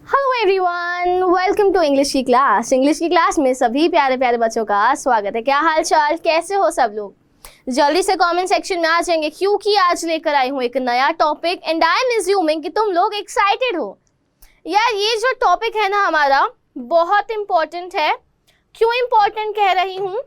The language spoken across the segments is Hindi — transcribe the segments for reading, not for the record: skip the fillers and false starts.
Hello everyone, welcome to English की क्लास। इंग्लिश की क्लास में सभी प्यारे प्यारे बच्चों का स्वागत है। क्या हाल चाल, कैसे हो सब लोग? जल्दी से कमेंट सेक्शन में आ जाएंगे क्योंकि आज लेकर आई हूँ एक नया topic and I am assuming कि तुम लोग एक्साइटेड हो। यार ये जो टॉपिक है ना हमारा बहुत इम्पोर्टेंट है। क्यों इम्पोर्टेंट कह रही हूँ?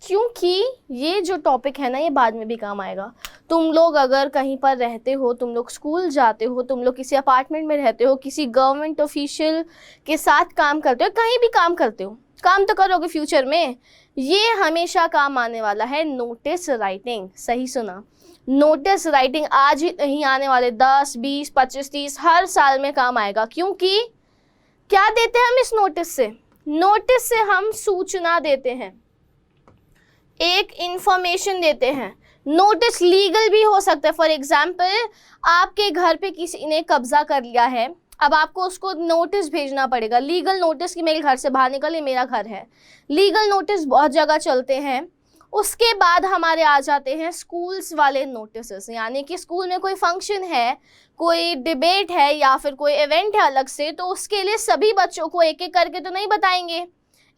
क्योंकि ये जो टॉपिक है ना ये बाद में भी काम आएगा। तुम लोग अगर कहीं पर रहते हो, तुम लोग स्कूल जाते हो, तुम लोग किसी अपार्टमेंट में रहते हो, किसी गवर्नमेंट ऑफिशियल के साथ काम करते हो, कहीं भी काम करते हो, काम तो करोगे फ्यूचर में, ये हमेशा काम आने वाला है नोटिस राइटिंग। सही सुना, नोटिस राइटिंग आज ही नहीं, आने वाले 10, 20, 25, 30 हर साल में काम आएगा। क्योंकि क्या देते हैं हम इस नोटिस से? नोटिस से हम सूचना देते हैं, एक इंफॉर्मेशन देते हैं। नोटिस लीगल भी हो सकता है। फॉर एग्जाम्पल, आपके घर पे किसी ने कब्जा कर लिया है, अब आपको उसको नोटिस भेजना पड़ेगा, लीगल नोटिस कि मेरे घर से बाहर निकल, ये मेरा घर है। लीगल नोटिस बहुत जगह चलते हैं। उसके बाद हमारे आ जाते हैं स्कूल्स वाले नोटिस, यानी कि स्कूल में कोई फंक्शन है, कोई डिबेट है या फिर कोई इवेंट है अलग से, तो उसके लिए सभी बच्चों को एक एक करके तो नहीं बताएंगे,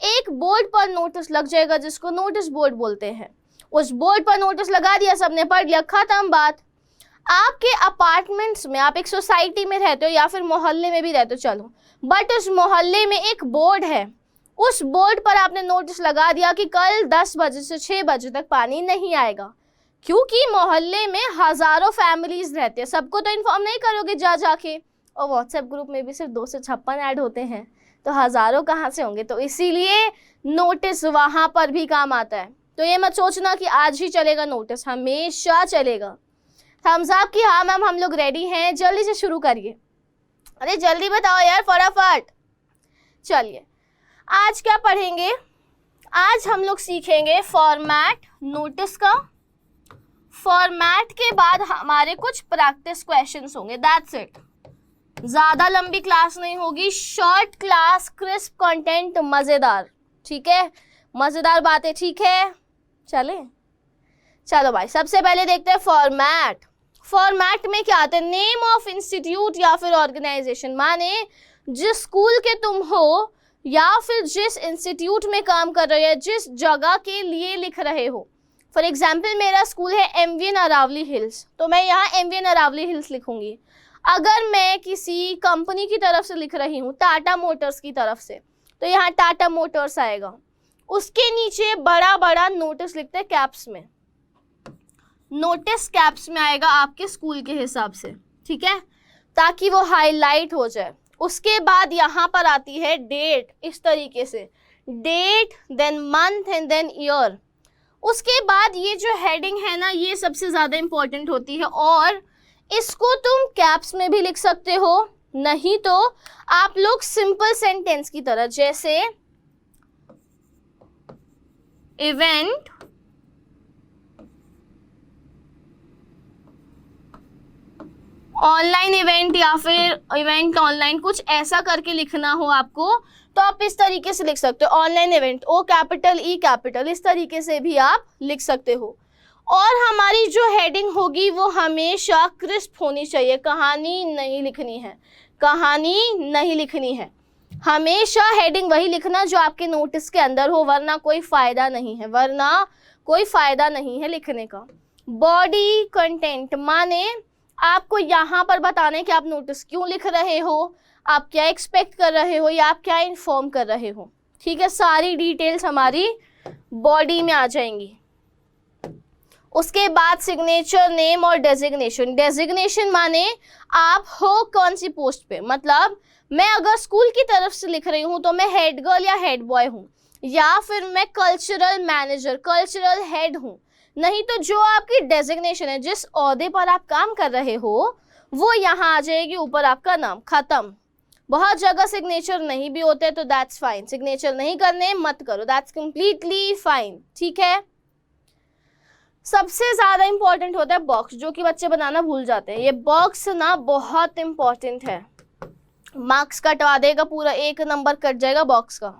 एक बोर्ड पर नोटिस लग जाएगा जिसको नोटिस बोर्ड बोलते हैं। उस बोर्ड पर नोटिस लगा दिया, सबने पढ़ लिया, खत्म बात। आपके अपार्टमेंट्स में, आप एक सोसाइटी में रहते हो या फिर मोहल्ले में भी रहते हो, चलो, बट उस मोहल्ले में एक बोर्ड है, उस बोर्ड पर आपने नोटिस लगा दिया कि कल 10 बजे से 6 बजे तक पानी नहीं आएगा। क्योंकि मोहल्ले में हजारों फैमिलीज रहते हैं, सबको तो इन्फॉर्म नहीं करोगे जा जाके, और व्हाट्सएप ग्रुप में भी सिर्फ 2 से 56 ऐड होते हैं, तो हजारों कहाँ से होंगे? तो इसीलिए नोटिस वहां पर भी काम आता है। तो ये मत सोचना कि आज ही चलेगा नोटिस, हमेशा चलेगा। थम्स अप कि हाँ मैम हम लोग रेडी हैं, जल्दी से शुरू करिए। अरे जल्दी बताओ यार, फटाफट। चलिए आज क्या पढ़ेंगे? आज हम लोग सीखेंगे फॉर्मेट नोटिस का। फॉर्मेट के बाद हमारे कुछ प्रैक्टिस क्वेश्चंस होंगे, दैट्स इट। ज्यादा लंबी क्लास नहीं होगी, शॉर्ट क्लास, क्रिस्प कंटेंट, मजेदार, ठीक है? मजेदार बातें, ठीक है? चलो भाई, सबसे पहले देखते हैं फॉर्मेट। फॉर्मेट में क्या आता है? नेम ऑफ इंस्टीट्यूट या फिर ऑर्गेनाइजेशन, माने जिस स्कूल के तुम हो या फिर जिस इंस्टीट्यूट में काम कर रहे हो या जिस जगह के लिए लिख रहे हो। फॉर एग्जाम्पल मेरा स्कूल है MVN अरावली हिल्स, तो मैं यहाँ MVN अरावली हिल्स लिखूंगी। अगर मैं किसी कंपनी की तरफ से लिख रही हूँ, टाटा मोटर्स की तरफ से, तो यहाँ टाटा मोटर्स आएगा। उसके नीचे बड़ा बड़ा नोटिस लिखते हैं कैप्स में, नोटिस कैप्स में आएगा आपके स्कूल के हिसाब से, ठीक है, ताकि वो हाईलाइट हो जाए। उसके बाद यहाँ पर आती है डेट, इस तरीके से, date, then month and then year. उसके बाद ये जो हेडिंग है ना, ये सबसे ज़्यादा इम्पोर्टेंट होती है, और इसको तुम कैप्स में भी लिख सकते हो, नहीं तो आप लोग सिंपल सेंटेंस की तरह, जैसे इवेंट ऑनलाइन इवेंट या फिर इवेंट ऑनलाइन, कुछ ऐसा करके लिखना हो आपको, तो आप इस तरीके से लिख सकते हो, online event, O capital E capital, इस तरीके से भी आप लिख सकते हो। और हमारी जो हेडिंग होगी वो हमेशा क्रिस्प होनी चाहिए, कहानी नहीं लिखनी है, कहानी नहीं लिखनी है। हमेशा हेडिंग वही लिखना जो आपके नोटिस के अंदर हो, वरना कोई फ़ायदा नहीं है, वरना कोई फ़ायदा नहीं है लिखने का। बॉडी कंटेंट, माने आपको यहाँ पर बताना है कि आप नोटिस क्यों लिख रहे हो, आप क्या एक्सपेक्ट कर रहे हो या आप क्या इन्फॉर्म कर रहे हो, ठीक है? सारी डिटेल्स हमारी बॉडी में आ जाएंगी। उसके बाद सिग्नेचर, नेम और डेजिग्नेशन। डेजिग्नेशन माने आप हो कौन सी पोस्ट पे, मतलब मैं अगर स्कूल की तरफ से लिख रही हूँ तो मैं हेड गर्ल या हेड बॉय हूँ, या फिर मैं कल्चरल मैनेजर, कल्चरल हेड हूँ। नहीं तो जो आपकी डेजिग्नेशन है, जिस ओहदे पर आप काम कर रहे हो, वो यहाँ आ जाएगी, ऊपर आपका नाम, खत्म। बहुत जगह सिग्नेचर नहीं भी होते तो दैट्स फाइन, सिग्नेचर नहीं करने मत करो, दैट्स कंप्लीटली फाइन, ठीक है? सबसे ज़्यादा इंपॉर्टेंट होता है बॉक्स, जो कि बच्चे बनाना भूल जाते हैं। ये बॉक्स ना बहुत इंपॉर्टेंट है, मार्क्स कटवा देगा, पूरा 1 नंबर कट जाएगा बॉक्स का,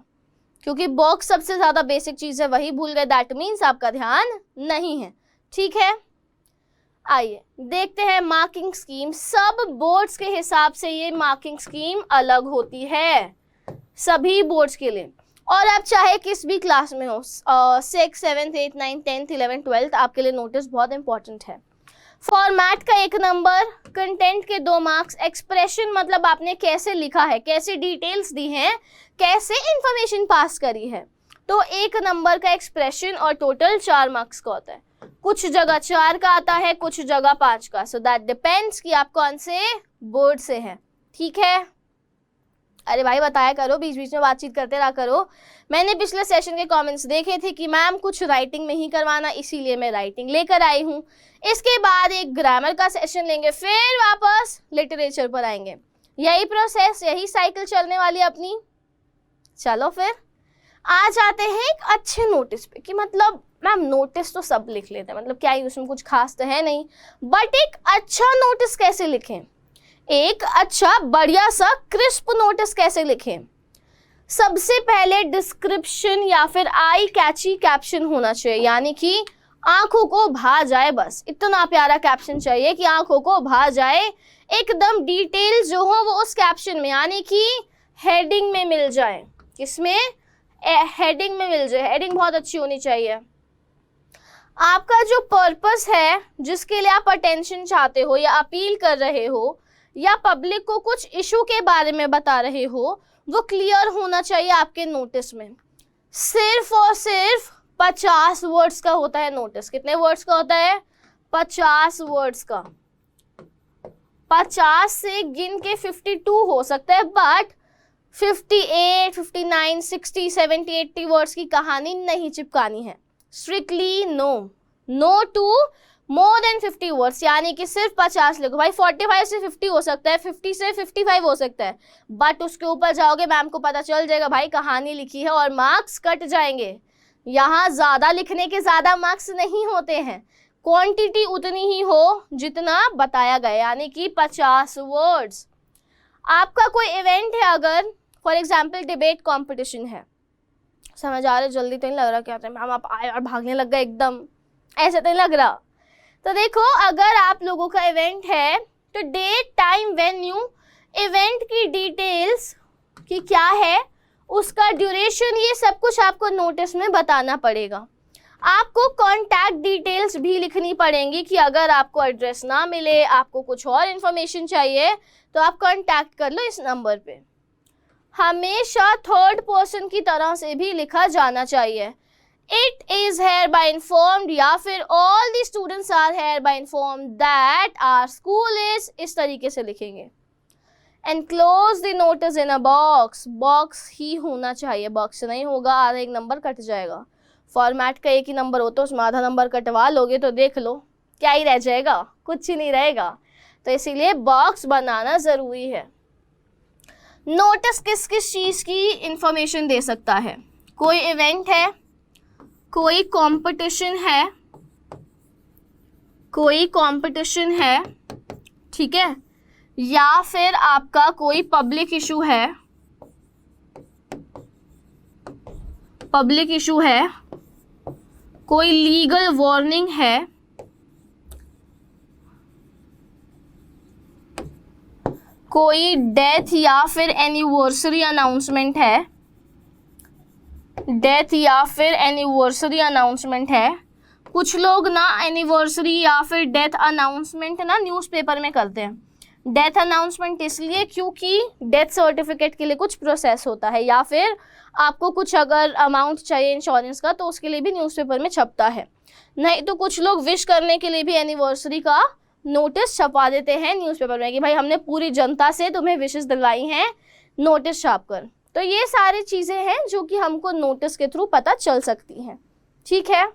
क्योंकि बॉक्स सबसे ज़्यादा बेसिक चीज़ है, वही भूल गए, दैट मीन्स आपका ध्यान नहीं है, ठीक है? आइए देखते हैं मार्किंग स्कीम। सब बोर्ड्स के हिसाब से ये मार्किंग स्कीम अलग होती है सभी बोर्ड्स के लिए, और आप चाहे किस भी क्लास में हो, 6, 7, 8, 9, 10, 11, 12, आपके लिए नोटिस बहुत इंपॉर्टेंट है। फॉर्मेट का 1 नंबर, कंटेंट के 2 मार्क्स, एक्सप्रेशन मतलब आपने कैसे लिखा है, कैसे डिटेल्स दी हैं, कैसे इंफॉर्मेशन पास करी है, तो 1 नंबर का एक्सप्रेशन और टोटल 4 मार्क्स का होता है। कुछ जगह 4 का आता है, कुछ जगह 5 का, सो दैट डिपेंड्स कि आप कौन से बोर्ड से हैं। ठीक है, अरे भाई बताया करो, बीच बीच में बातचीत करते रहा करो। मैंने पिछले सेशन के कमेंट्स देखे थे कि मैम कुछ राइटिंग में ही करवाना, इसीलिए मैं राइटिंग लेकर आई हूँ। इसके बाद एक ग्रामर का सेशन लेंगे, फिर वापस लिटरेचर पर आएंगे। यही प्रोसेस, यही साइकिल चलने वाली अपनी। चलो फिर आ जाते हैं एक अच्छे नोटिस पे, कि मतलब मैम नोटिस तो सब लिख लेते हैं, मतलब क्या ही उसमें कुछ खास तो है नहीं, बट एक अच्छा नोटिस कैसे लिखें, एक अच्छा बढ़िया सा क्रिस्प नोटिस कैसे लिखें। सबसे पहले डिस्क्रिप्शन या फिर आई कैची कैप्शन होना चाहिए, यानी कि आंखों को भा जाए, बस इतना प्यारा कैप्शन चाहिए कि आंखों को भा जाए। एकदम डिटेल्स जो हो वो उस कैप्शन में, यानी कि हेडिंग में मिल जाए। किसमें? हेडिंग में मिल जाए। हेडिंग बहुत अच्छी होनी चाहिए। आपका जो पर्पस है, जिसके लिए आप अटेंशन चाहते हो या अपील कर रहे हो या पब्लिक को कुछ इशू के बारे में बता रहे हो, वो क्लियर होना चाहिए आपके नोटिस में। सिर्फ और सिर्फ 50 वर्ड्स का होता है नोटिस। कितने वर्ड्स का होता है? 50 वर्ड्स का। 50 से गिन के 52 हो सकता है, बट 58, 59, 60, 70, 80 वर्ड्स की कहानी नहीं चिपकानी है। Strictly no to more than 50 words, यानी कि सिर्फ 50 लिखो। भाई 45 से 50 हो सकता है, 50 से 55 हो सकता है, बट उसके ऊपर जाओगे मैम को पता चल जाएगा भाई कहानी लिखी है और मार्क्स कट जाएंगे। यहाँ ज़्यादा लिखने के ज़्यादा मार्क्स नहीं होते हैं, क्वांटिटी उतनी ही हो जितना बताया गया, यानी कि 50 वर्ड्स। आपका कोई इवेंट है, अगर फॉर एग्जाम्पल डिबेट कॉम्पिटिशन है, समझ आ रहा है? जल्दी तो नहीं लग रहा क्या मैम आप आए और भागने लग गए एकदम, ऐसा तो नहीं लग रहा। तो देखो, अगर आप लोगों का इवेंट है तो डेट, टाइम, वेन्यू, इवेंट की डिटेल्स कि क्या है, उसका ड्यूरेशन, ये सब कुछ आपको नोटिस में बताना पड़ेगा। आपको कॉन्टैक्ट डिटेल्स भी लिखनी पड़ेंगी कि अगर आपको एड्रेस ना मिले, आपको कुछ और इन्फॉर्मेशन चाहिए, तो आप कॉन्टैक्ट कर लो इस नंबर पे। हमेशा थर्ड पर्सन की तरह से भी लिखा जाना चाहिए। It is hereby informed या फिर all the students are hereby informed that our school is, इस तरीके से लिखेंगे। Enclose the notice in a box, box ही होना चाहिए, बॉक्स नहीं होगा आधा एक नंबर कट जाएगा। फॉर्मेट का एक ही नंबर हो तो उसमें आधा नंबर कटवा लोगे तो देख लो क्या ही रह जाएगा, कुछ ही नहीं रहेगा। तो इसीलिए बॉक्स बनाना ज़रूरी है। नोटिस किस किस चीज़ की इंफॉर्मेशन दे सकता है? कोई इवेंट है, कोई कंपटीशन है, ठीक है, या फिर आपका कोई पब्लिक इशू है, कोई लीगल वार्निंग है, कोई डेथ या फिर एनिवर्सरी अनाउंसमेंट है, कुछ लोग ना एनिवर्सरी या फिर डेथ अनाउंसमेंट ना न्यूज़पेपर में करते हैं। डेथ अनाउंसमेंट इसलिए क्योंकि डेथ सर्टिफिकेट के लिए कुछ प्रोसेस होता है, या फिर आपको कुछ अगर अमाउंट चाहिए इंश्योरेंस का तो उसके लिए भी न्यूज़पेपर में छपता है। नहीं तो कुछ लोग विश करने के लिए भी एनिवर्सरी का नोटिस छपा देते हैं न्यूज़पेपर में कि भाई हमने पूरी जनता से तुम्हें विशेस दिलवाई हैं, नोटिस छापकर। तो ये सारी चीज़ें हैं जो कि हमको नोटिस के थ्रू पता चल सकती हैं। ठीक है,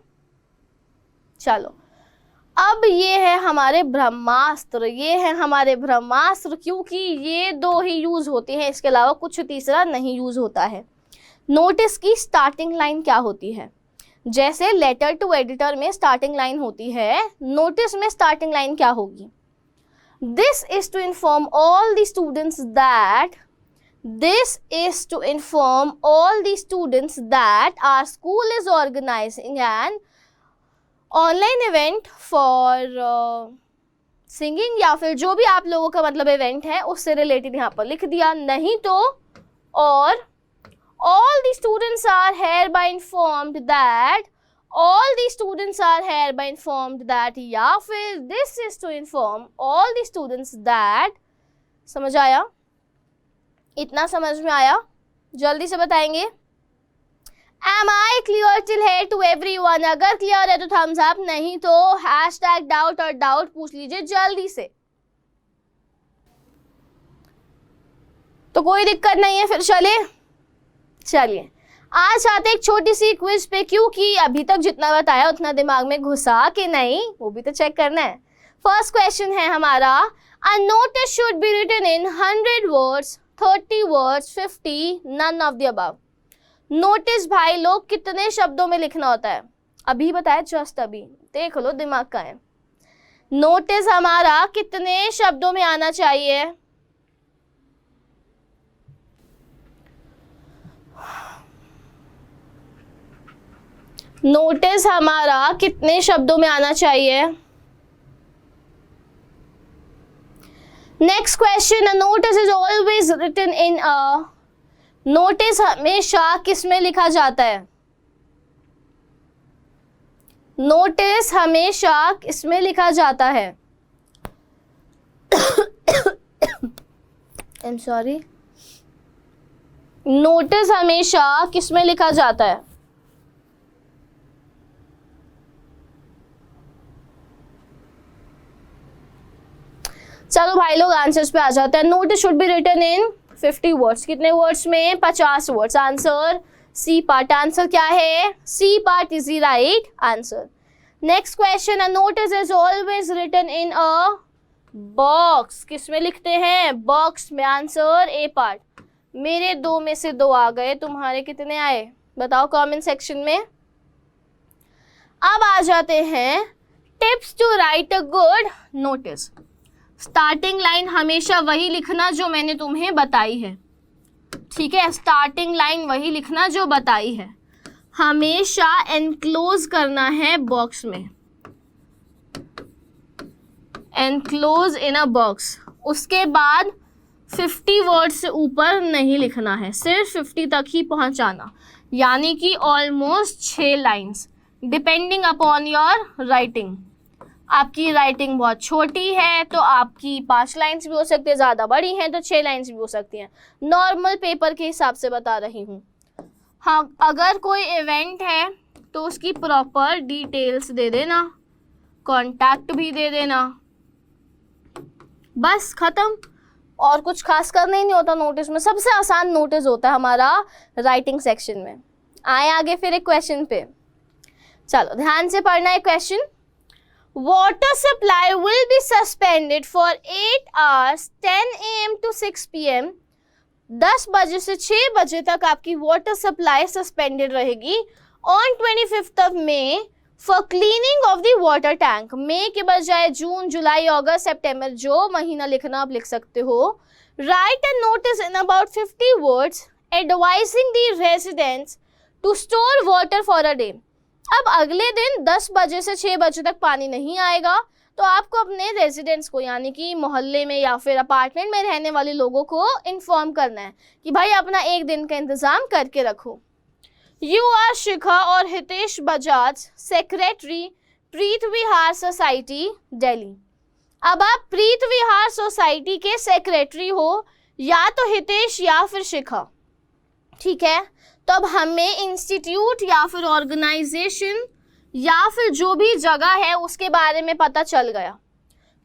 चलो अब ये है हमारे ब्रह्मास्त्र। क्योंकि ये 2 ही यूज़ होते हैं, इसके अलावा कुछ तीसरा नहीं यूज़ होता है। नोटिस की स्टार्टिंग लाइन क्या होती है? जैसे लेटर टू एडिटर में स्टार्टिंग लाइन होती है, नोटिस में स्टार्टिंग लाइन क्या होगी? This is to inform all the students that our school is organising an online event for singing या फिर जो भी आप लोगों का मतलब इवेंट है उससे रिलेटेड यहाँ पर लिख दिया, नहीं तो और all the students are hereby informed that, all the students are hereby informed that, या फिर this is to inform all the students that। समझ आया? इतना समझ में आया? जल्दी से बताएंगे। Am I clear till here to everyone? अगर क्लियर है तो thumbs up, नहीं तो hashtag doubt और doubt पूछ लीजिए जल्दी से। तो कोई दिक्कत नहीं है, फिर चलिए आज आते एक छोटी सी क्विज पे, क्योंकि अभी तक जितना बताया उतना दिमाग में घुसा कि नहीं वो भी तो चेक करना है। फर्स्ट क्वेश्चन है हमारा, a notice should be written in 100 words, 30 words, 50, none of the above. Notice भाई लोग कितने शब्दों में लिखना होता है? अभी बताया, जस्ट अभी, देख लो दिमाग का है। नोटिस हमारा कितने शब्दों में आना चाहिए? नोटिस हमारा कितने शब्दों में आना चाहिए? Next question, a notice is always written in a, notice हमेशा किस में लिखा जाता है? नोटिस हमेशा किसमें लिखा जाता है? आई एम सॉरी, नोटिस हमेशा किसमें लिखा जाता है? चलो भाई लोग आंसर्स पे आ जाते हैं। Notice should be written in 50 words, कितने वर्ड्स में? 50 words. Answer C part. Answer क्या है? C part is the right answer. Next question, a notice is always written in a box, किस में लिखते हैं? बॉक्स में। Answer A part. मेरे 2 में से 2 आ गए, तुम्हारे कितने आए बताओ कमेंट सेक्शन में। अब आ जाते हैं tips to write a good notice. Starting line हमेशा वही लिखना जो मैंने तुम्हें बताई है, ठीक है? स्टार्टिंग लाइन वही लिखना जो बताई है, हमेशा एनक्लोज करना है बॉक्स में, एनक्लोज इन अ बॉक्स। उसके बाद 50 वर्ड से ऊपर नहीं लिखना है, सिर्फ 50 तक ही पहुंचाना, यानी कि almost 6 lines, depending upon your writing. आपकी राइटिंग बहुत छोटी है तो आपकी 5 लाइन्स भी हो सकती है, ज़्यादा बड़ी हैं तो 6 लाइन्स भी हो सकती हैं। नॉर्मल पेपर के हिसाब से बता रही हूँ। हाँ, अगर कोई इवेंट है तो उसकी प्रॉपर डिटेल्स दे देना, कॉन्टैक्ट भी दे देना, बस ख़त्म। और कुछ खास करना ही नहीं होता नोटिस में। सबसे आसान नोटिस होता है हमारा राइटिंग सेक्शन में। आए आगे फिर एक क्वेश्चन पे, चलो ध्यान से पढ़ना है question. Water supply will be suspended for 8 hours 10 AM to 6 PM। 10 बजे से 6 बजे तक आपकी वाटर सप्लाई सस्पेंडेड रहेगी ऑन 25 May for cleaning of the water tank. मई के बजाय जून, जुलाई, अगस्त, सितंबर जो महीना लिखना आप लिख सकते हो। Write a notice in about 50 words advising the residents to store water for a day. अब अगले दिन 10 बजे से 6 बजे तक पानी नहीं आएगा तो आपको अपने रेजिडेंट्स को, यानी कि मोहल्ले में या फिर अपार्टमेंट में रहने वाले लोगों को इन्फॉर्म करना है कि भाई अपना एक दिन का इंतज़ाम करके रखो। यू आर शिखा और हितेश बजाज, सेक्रेटरी प्रीत विहार सोसाइटी, दिल्ली। अब आप प्रीत विहार सोसाइटी के सेक्रेटरी हो, या तो हितेश या फिर शिखा, ठीक है? तो अब हमें इंस्टीट्यूट या फिर ऑर्गेनाइजेशन या फिर जो भी जगह है उसके बारे में पता चल गया।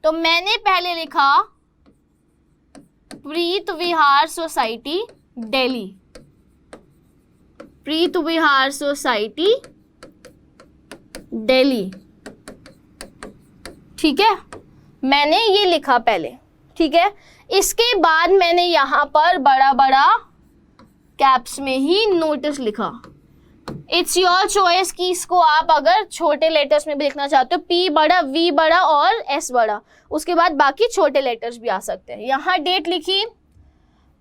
तो मैंने पहले लिखा प्रीत विहार सोसाइटी दिल्ली, प्रीत विहार सोसाइटी दिल्ली, ठीक है? मैंने ये लिखा पहले, ठीक है? इसके बाद मैंने यहाँ पर बड़ा बड़ा कैप्स में ही नोटिस लिखा। इट्स योर चॉइस कि इसको आप अगर छोटे लेटर्स में भी लिखना चाहते हो, पी बड़ा, वी बड़ा और एस बड़ा, उसके बाद बाकी छोटे लेटर्स भी आ सकते हैं। यहाँ डेट लिखी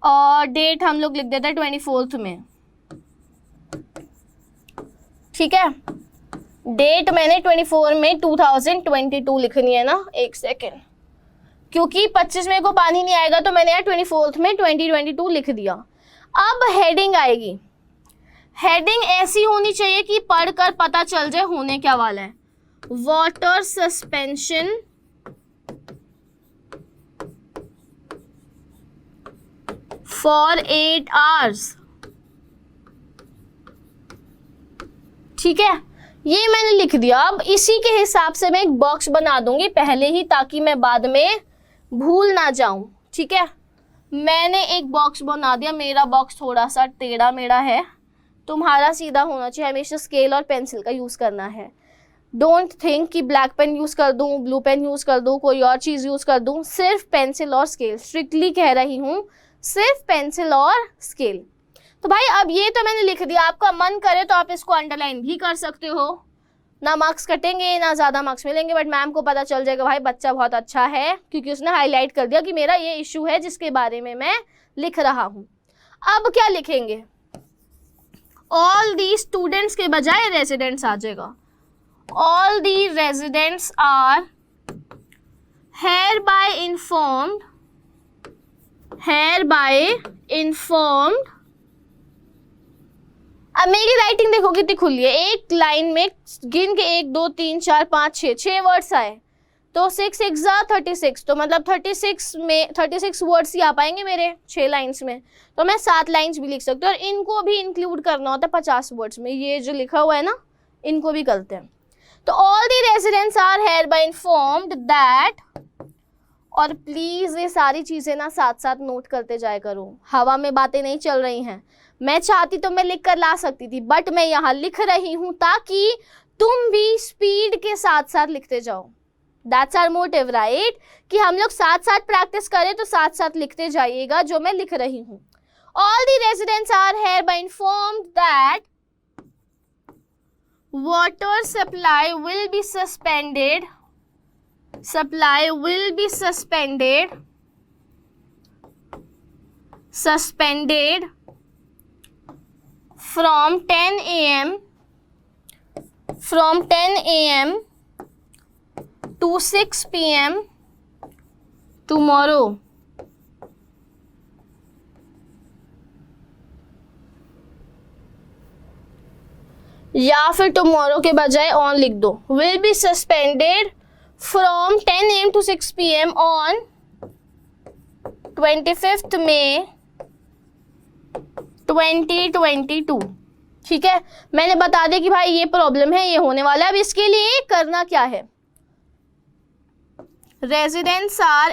और डेट हम लोग लिख देते हैं 24 में, ठीक है? डेट मैंने 24 में 2022 लिखनी है ना, एक सेकेंड, क्योंकि 25 मई को पानी नहीं आएगा तो मैंने यार 24 में 2022 लिख दिया। अब हेडिंग आएगी, हेडिंग ऐसी होनी चाहिए कि पढ़कर पता चल जाए होने क्या वाला है। Water suspension for 8 hours। ठीक है, ये मैंने लिख दिया। अब इसी के हिसाब से मैं एक बॉक्स बना दूंगी पहले ही, ताकि मैं बाद में भूल ना जाऊं। ठीक है, मैंने एक बॉक्स बना दिया। मेरा बॉक्स थोड़ा सा टेढ़ा मेढ़ा है, तुम्हारा सीधा होना चाहिए। हमेशा स्केल और पेंसिल का यूज़ करना है। डोंट थिंक कि ब्लैक पेन यूज़ कर दूं, ब्लू पेन यूज़ कर दूं, कोई और चीज़ यूज़ कर दूं। सिर्फ पेंसिल और स्केल, स्ट्रिक्टली कह रही हूँ, सिर्फ पेंसिल और स्केल। तो भाई अब ये तो मैंने लिख दिया, आपका मन करे तो आप इसको अंडरलाइन भी कर सकते हो। ना मार्क्स कटेंगे ना ज़्यादा मार्क्स मिलेंगे, बट मैम को पता चल जाएगा भाई बच्चा बहुत अच्छा है, क्योंकि उसने हाईलाइट कर दिया कि मेरा ये इशू है जिसके बारे में मैं लिख रहा हूँ। अब क्या लिखेंगे, ऑल दी स्टूडेंट्स के बजाय रेजिडेंट्स आ जाएगा। All the residents are hereby informed अब मेरी राइटिंग देखो कितनी खुली है। एक लाइन में गिन के 1 2 3 4 5 6 वर्ड्स आए, तो 6 6 36, तो मतलब 36 में 36 वर्ड्स ही आ पाएंगे मेरे 6 लाइन्स में। तो मैं 7 लाइन्स भी लिख सकती हूँ, और इनको भी इंक्लूड करना होता है 50 वर्ड्स में। ये जो लिखा हुआ है ना, इनको भी करते हैं। तो all the residents are hereby informed that, और प्लीज ये सारी चीजें ना साथ साथ नोट करते जाया करो, हवा में बातें नहीं चल रही हैं। मैं चाहती तो मैं लिख कर ला सकती थी, बट मैं यहाँ लिख रही हूँ ताकि तुम भी स्पीड के साथ साथ लिखते जाओ। दैट्स आवर मोटिव, राइट, कि हम लोग साथ साथ प्रैक्टिस करें तो साथ साथ लिखते जाइएगा जो मैं लिख रही हूँ। All the residents are hereby informed that water supply will be suspended from 10 a.m. to 6 p.m. tomorrow. या फिर टुमारो के बजाय ऑन लिख दो। Will be suspended from 10 AM to 6 PM on 25 May 2022। ठीक है, मैंने बता दिया कि भाई ये प्रॉब्लम है, ये होने वाला है। अब इसके लिए करना क्या है, residents are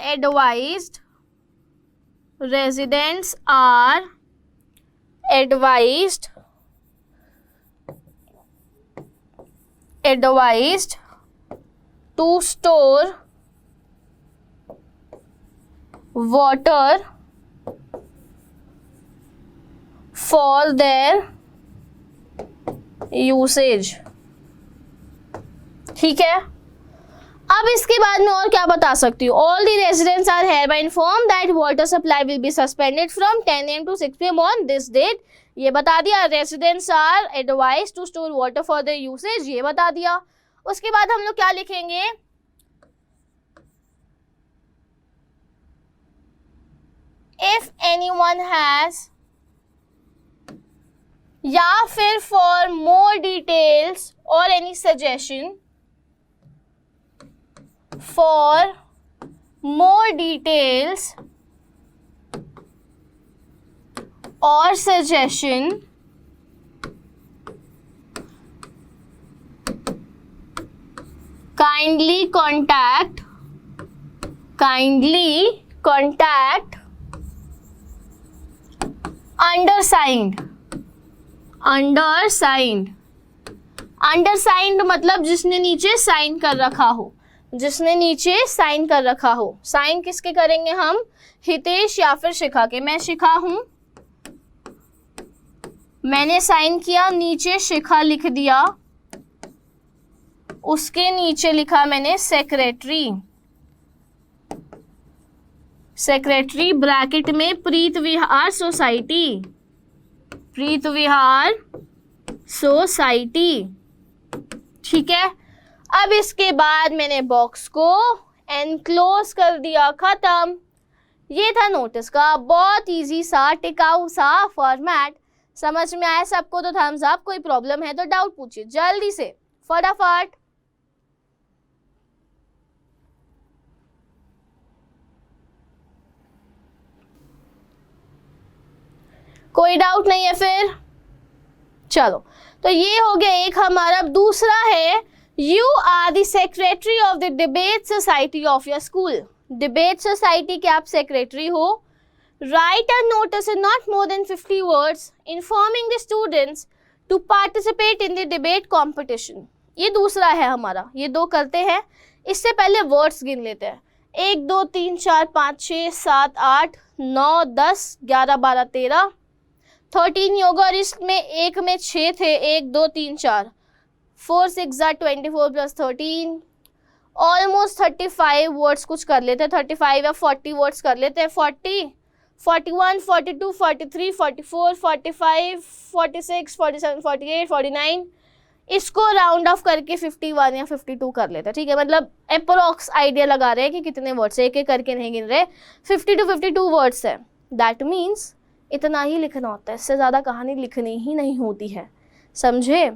advised to store water for their usage। ठीक है, अब इसके बाद में और क्या बता सकती हूँ, all the residents are hereby informed that water supply will be suspended from 10 AM to 6 PM on this date. ये बता दिया। Residents are advise to store water for the usage, ये बता दिया। उसके बाद हम लोग क्या लिखेंगे, इफ एनीवन हैज, या फिर फॉर मोर डिटेल्स और any suggestion, for more details or suggestion kindly contact undersigned मतलब जिसने नीचे साइन कर रखा हो, साइन किसके करेंगे हम, हितेश या फिर शिखा के। मैं शिखा हूं, मैंने साइन किया, नीचे शिखा लिख दिया, उसके नीचे लिखा मैंने सेक्रेटरी ब्रैकेट में प्रीत विहार सोसाइटी। ठीक है, अब इसके बाद मैंने बॉक्स को एनक्लोज कर दिया, खत्म। ये था नोटिस का बहुत इजी सा टिकाऊ सा फॉर्मेट। समझ में आया सबको तो थम्स अप, कोई प्रॉब्लम है तो डाउट पूछिए जल्दी से, फटाफट। कोई डाउट नहीं है फिर? चलो, तो ये हो गया एक हमारा। दूसरा है, you are the secretary of the debate society of your school. Debate society के आप सेक्रेटरी हो। Write a notice in not more than 50 words informing the students to participate in the debate competition. ये दूसरा है हमारा, ये दो करते हैं। इससे पहले वर्ड्स गिन लेते हैं। 1 2 3 4 5 6 7 8 9 10 11 12 13 13 योगा, और इसमें एक में 6 थे, 1 2 3 4 4 6 24 प्लस 13, ऑलमोस्ट 35 वर्ड्स कुछ कर लेते हैं, 35 या 40 वर्ड्स कर लेते हैं। 40 41 42 43 44 45 46 47 48 49, इसको राउंड ऑफ करके 51 या 52 कर लेते हैं। ठीक है, मतलब अप्रोक्स आइडिया लगा रहे हैं कि कितने वर्ड्स है, एक एक करके नहीं गिन रहे। 50 to 52 वर्ड्स है। दैट मीन्स इतना ही लिखना होता है, इससे ज़्यादा कहानी लिखनी ही नहीं होती है, समझे?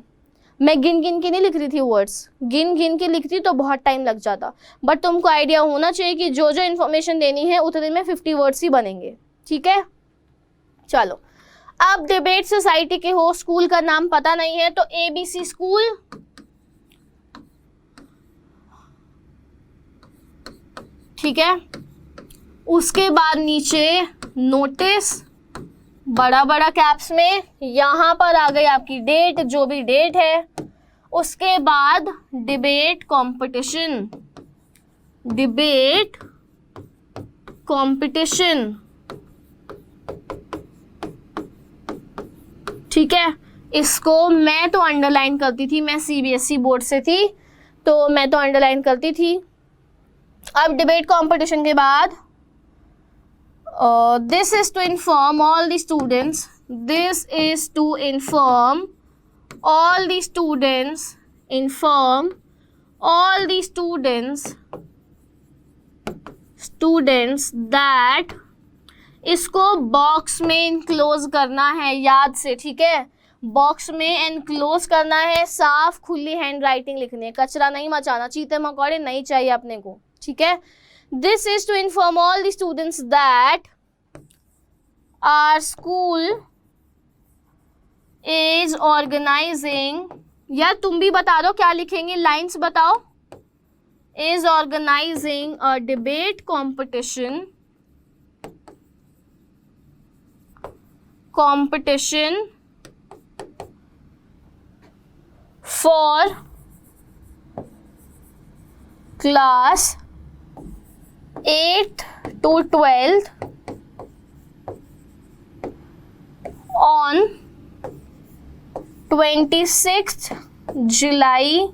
मैं गिन गिन के नहीं लिख रही थी वर्ड्स, गिन गिन के लिखती तो बहुत टाइम लग जाता। बट तुमको आइडिया होना चाहिए कि जो जो इन्फॉर्मेशन देनी है उतने में 50 वर्ड्स ही बनेंगे। ठीक है, चलो। अब डिबेट सोसाइटी के हो, स्कूल का नाम पता नहीं है तो ABC स्कूल। ठीक है, उसके बाद नीचे नोटिस बड़ा बड़ा कैप्स में, यहाँ पर आ गई आपकी डेट, जो भी डेट है। उसके बाद डिबेट कंपटीशन, डिबेट कंपटीशन। ठीक है, इसको मैं तो अंडरलाइन करती थी, मैं CBSE बोर्ड से थी तो मैं तो अंडरलाइन करती थी। अब डिबेट कंपटीशन के बाद this is to inform all the students, this is to inform all the students, inform all the students that, इसको बॉक्स में इनक्लोज करना है याद से। ठीक है, बॉक्स में एनक्लोज करना है, साफ खुली हैंड राइटिंग लिखनी है, कचरा नहीं मचाना, चीते मकौड़े नहीं चाहिए अपने को। ठीक है, this is to inform all the students that our school is organizing, या तुम भी बता दो क्या लिखेंगे, लाइंस बताओ। is organizing a debate competition for class 8 to 12 on 26th जुलाई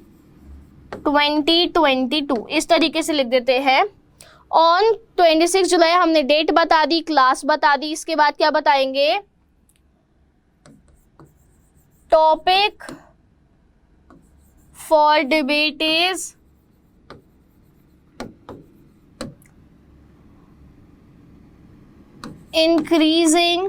2022। इस तरीके से लिख देते हैं। ऑन 26 जुलाई हमने डेट बता दी, क्लास बता दी। इसके बाद क्या बताएंगे? Topic for debate is increasing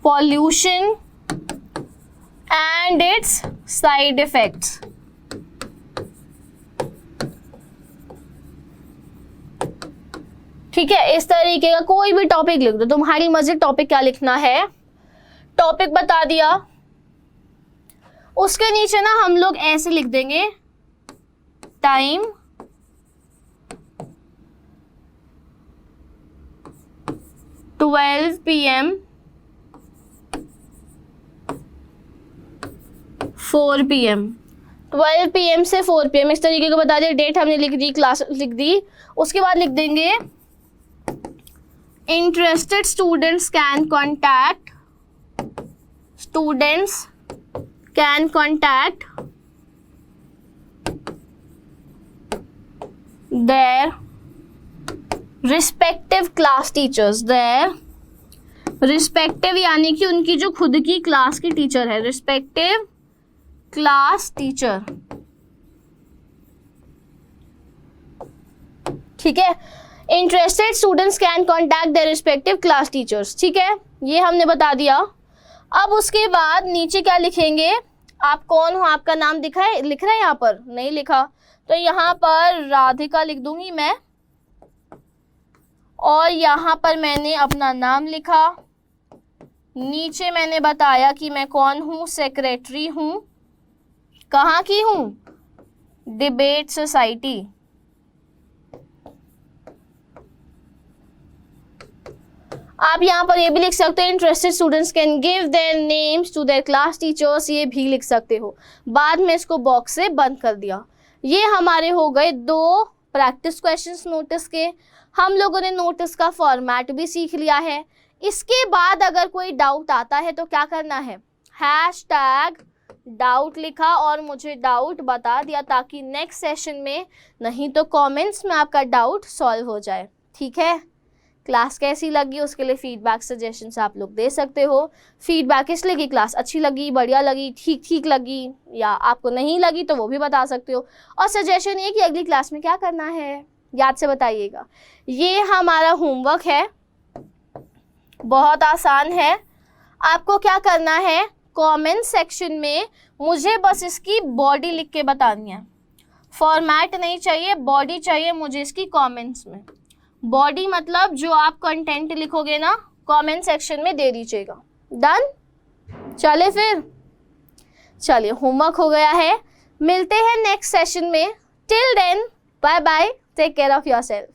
pollution and its side effects। ठीक है, इस तरीके का कोई भी टॉपिक लिख दो, तुम्हारी मर्जी टॉपिक क्या लिखना है। टॉपिक बता दिया, उसके नीचे ना हम लोग ऐसे लिख देंगे टाइम, 12 PM 4 PM, 12 PM से 4 PM, इस तरीके को बता दिया। डेट हमने लिख दी, क्लास लिख दी। उसके बाद लिख देंगे interested students can contact their respective class teachers, respective यानी कि उनकी जो खुद की क्लास की टीचर है, रिस्पेक्टिव क्लास टीचर, ठीक है। Interested students can contact their respective class teachers, ठीक है, ये हमने बता दिया। अब उसके बाद नीचे क्या लिखेंगे, आप कौन हो, आपका नाम लिख रहा है यहाँ पर, नहीं लिखा, तो यहाँ पर राधिका लिख दूंगी मैं, और यहाँ पर मैंने अपना नाम लिखा। नीचे मैंने बताया कि मैं कौन हूँ, सेक्रेटरी हूँ, कहाँ की हूँ, डिबेट सोसाइटी। आप यहाँ पर ये भी लिख सकते हो, interested students can give their names to their class teachers, ये भी लिख सकते हो। बाद में इसको बॉक्स से बंद कर दिया। ये हमारे हो गए 2 प्रैक्टिस क्वेश्चंस नोटिस के। हम लोगों ने नोटिस का फॉर्मेट भी सीख लिया है। इसके बाद अगर कोई डाउट आता है तो क्या करना है, #डाउट लिखा और मुझे डाउट बता दिया, ताकि नेक्स्ट सेशन में, नहीं तो कमेंट्स में आपका डाउट सॉल्व हो जाए, ठीक है। क्लास कैसी लगी उसके लिए फीडबैक सजेशंस आप लोग दे सकते हो। फीडबैक इसलिए कि क्लास अच्छी लगी, बढ़िया लगी, ठीक लगी, या आपको नहीं लगी तो वो भी बता सकते हो। और सजेशन ये कि अगली क्लास में क्या करना है, याद से बताइएगा। ये हमारा होमवर्क है, बहुत आसान है। आपको क्या करना है, कमेंट सेक्शन में मुझे बस इसकी बॉडी लिख के बतानी है। फॉर्मेट नहीं चाहिए, बॉडी चाहिए मुझे इसकी कमेंट्स में। बॉडी मतलब जो आप कंटेंट लिखोगे ना, कमेंट सेक्शन में दे दीजिएगा। डन, चले फिर, चलिए होमवर्क हो गया है। मिलते हैं नेक्स्ट सेशन में। Till then, bye bye, take care of yourself.